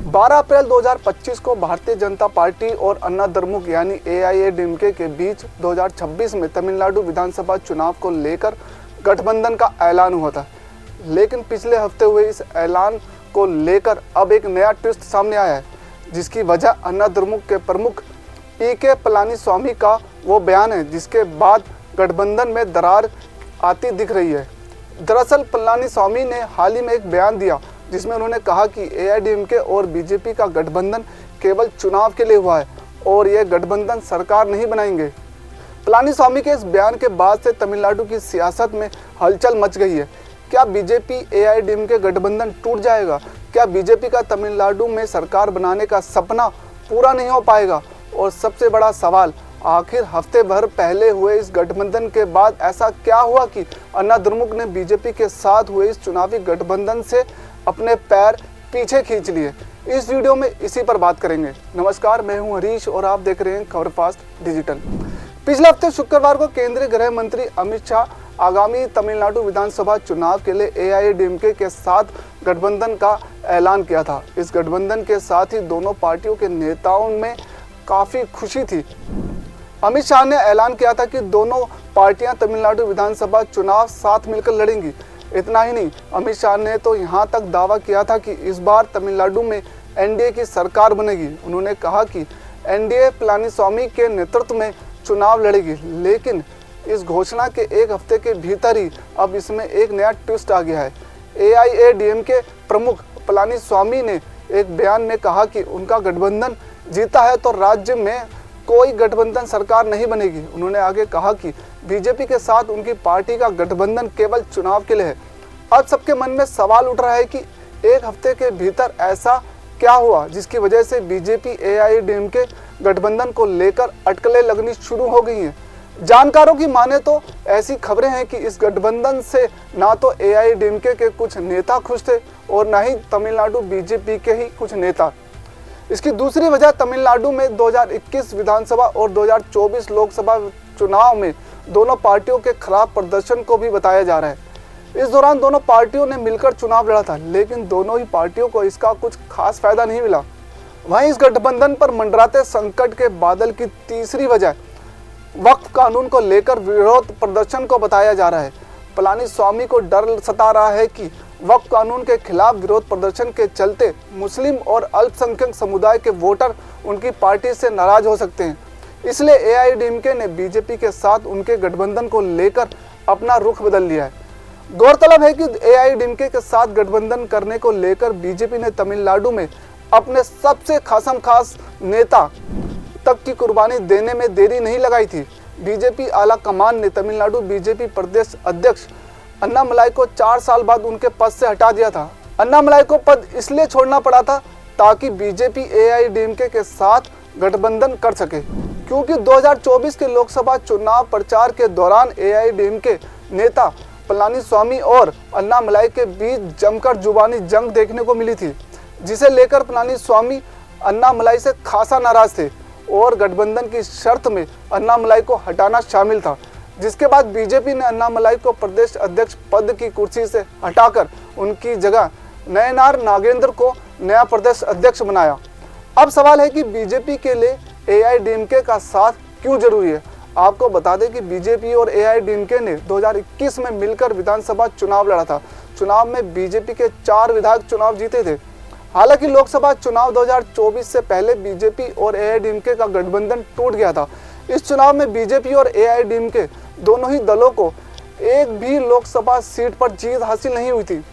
12 अप्रैल 2025 को भारतीय जनता पार्टी और अन्ना द्रमुक यानी AIADMK के बीच 2026 में तमिलनाडु विधानसभा चुनाव को लेकर गठबंधन का ऐलान हुआ था। लेकिन पिछले हफ्ते हुए इस ऐलान को लेकर अब एक नया ट्विस्ट सामने आया है, जिसकी वजह अन्ना द्रमुक के प्रमुख PK पलानीस्वामी का वो बयान है, जिसके बाद गठबंधन में दरार आती दिख रही है। दरअसल पलानीस्वामी ने हाल ही में एक बयान दिया, जिसमें उन्होंने कहा कि AIADMK और BJP का गठबंधन केवल चुनाव के लिए हुआ है और ये गठबंधन सरकार नहीं बनाएंगे। पलानीस्वामी के इस बयान के बाद से तमिलनाडु की सियासत में हलचल मच गई है। क्या BJP AIADMK गठबंधन टूट जाएगा? क्या BJP का तमिलनाडु में सरकार बनाने का सपना पूरा नहीं हो पाएगा? और सबसे बड़ा सवाल, आखिर हफ्ते भर पहले हुए इस गठबंधन के बाद ऐसा क्या हुआ कि अन्ना द्रमुक ने BJP के साथ हुए इस चुनावी गठबंधन से अपने पैर पीछे खींच लिए? इस वीडियो में इसी पर बात करेंगे। नमस्कार, मैं हूं हरीश और आप देख रहे हैं खबर फास्ट डिजिटल। पिछले हफ्ते शुक्रवार को केंद्रीय गृह मंत्री अमित शाह आगामी तमिलनाडु विधानसभा चुनाव के लिए AIADMK के साथ गठबंधन का ऐलान किया था। इस गठबंधन के साथ ही दोनों पार्टियों के नेताओं में काफ़ी खुशी थी। अमित शाह ने ऐलान किया था कि दोनों पार्टियां तमिलनाडु विधानसभा चुनाव साथ मिलकर लड़ेंगी। इतना ही नहीं, अमित शाह ने तो यहां तक दावा किया था कि इस बार तमिलनाडु में NDA की सरकार बनेगी। उन्होंने कहा कि NDA पलानीस्वामी के नेतृत्व में चुनाव लड़ेगी। लेकिन इस घोषणा के एक हफ्ते के भीतर ही अब इसमें एक नया ट्विस्ट आ गया है। AIADMK प्रमुख पलानीस्वामी ने एक बयान में कहा कि उनका गठबंधन जीता है तो राज्य में कोई गठबंधन सरकार नहीं बनेगी। उन्होंने आगे कहा कि BJP के साथ उनकी पार्टी का गठबंधन केवल चुनाव के लिए है। अब सबके मन में सवाल उठ रहा है कि एक हफ्ते के भीतर ऐसा क्या हुआ जिसकी वजह से BJP AIADMK गठबंधन को लेकर अटकलें लगनी शुरू हो गई हैं। जानकारों की माने तो ऐसी खबरें हैं कि इस गठबंधन से ना तो AIADMK के कुछ नेता खुश थे और ना ही तमिलनाडु BJP के ही कुछ नेता। इसकी दूसरी वजह तमिलनाडु में 2021 विधानसभा और 2024 लोकसभा चुनाव में दोनों पार्टियों के खराब प्रदर्शन को भी बताया जा रहा है। इस दौरान दोनों पार्टियों ने मिलकर चुनाव लड़ा था, लेकिन दोनों ही पार्टियों को इसका कुछ खास फायदा नहीं मिला। वहीं इस गठबंधन पर मंडराते संकट के बादल की तीसरी वजह वक्फ कानून को लेकर विरोध प्रदर्शन को बताया जा रहा है। पलानीस्वामी को डर सता रहा है कि वक्फ कानून के खिलाफ विरोध प्रदर्शन के चलते मुस्लिम और अल्पसंख्यक समुदाय के वोटर उनकी पार्टी से नाराज हो सकते हैं। इसलिए AIADMK ने BJP के साथ उनके गठबंधन को लेकर अपना रुख बदल लिया है। गौरतलब है कि AIADMK के साथ गठबंधन करने को लेकर BJP ने तमिलनाडु में अपने सबसे खास नेता तक की कुर्बानी देने में देरी नहीं लगाई थी। BJP आला कमान ने तमिलनाडु BJP प्रदेश अध्यक्ष अन्नामलाई को 4 साल बाद उनके पद से हटा दिया था। अन्नामलाई को पद इसलिए छोड़ना पड़ा था ताकि BJP AIADMK के साथ गठबंधन कर सके, क्योंकि 2024 के लोकसभा चुनाव प्रचार के दौरान AIADMK नेता पलानीस्वामी और अन्नामलाई के बीच जमकर जुबानी जंग देखने को मिली थी, जिसे लेकर पलानीस्वामी अन्नामलाई से खासा नाराज थे और गठबंधन की शर्त में अन्नामलाई को हटाना शामिल था। जिसके बाद BJP ने अन्नामलाई को प्रदेश अध्यक्ष पद की कुर्सी से हटाकर उनकी जगह नयनार नागेंद्र को नया प्रदेश अध्यक्ष बनाया। अब सवाल है कि BJP के लिए AIADMK का साथ क्यों जरूरी है। आपको बता दें कि BJP और AIADMK ने 2021 में मिलकर विधानसभा चुनाव लड़ा था। चुनाव में BJP के 4 विधायक चुनाव जीते थे। हालांकि लोकसभा चुनाव 2024 से पहले BJP और AIADMK का गठबंधन टूट गया था। इस चुनाव में BJP और AIADMK दोनों ही दलों को एक भी लोकसभा सीट पर जीत हासिल नहीं हुई थी।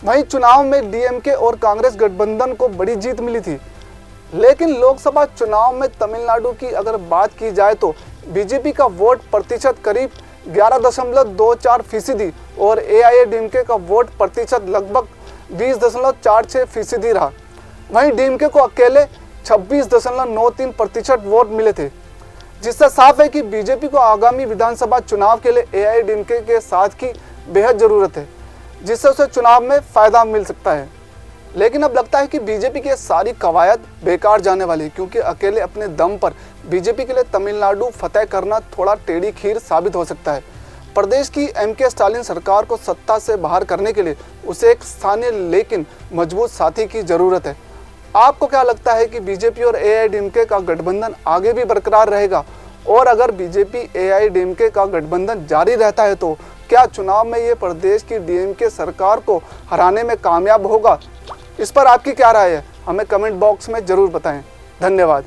वहीं चुनाव में DMK और कांग्रेस गठबंधन को बड़ी जीत मिली थी। लेकिन लोकसभा चुनाव में तमिलनाडु की अगर बात की जाए तो BJP का वोट प्रतिशत करीब 11.24% और AIADMK का वोट प्रतिशत लगभग 20.46% रहा। वहीं DMK को अकेले 26.93% वोट मिले थे, जिससे साफ है कि BJP को आगामी विधानसभा चुनाव के लिए AIADMK के साथ की बेहद ज़रूरत है, जिससे उसे चुनाव में फ़ायदा मिल सकता है। लेकिन अब लगता है कि बीजेपी की सारी कवायद बेकार जाने वाली है, क्योंकि अकेले अपने दम पर बीजेपी के लिए तमिलनाडु फतेह करना थोड़ा टेढ़ी खीर साबित हो सकता है। प्रदेश की MK स्टालिन सरकार को सत्ता से बाहर करने के लिए उसे एक स्थानीय लेकिन मजबूत साथी की ज़रूरत है। आपको क्या लगता है कि बीजेपी और एआईडीएमके का गठबंधन आगे भी बरकरार रहेगा? और अगर बीजेपी एआईडीएमके का गठबंधन जारी रहता है तो क्या चुनाव में ये प्रदेश की डीएमके सरकार को हराने में कामयाब होगा? इस पर आपकी क्या राय है? हमें कमेंट बॉक्स में ज़रूर बताएं। धन्यवाद।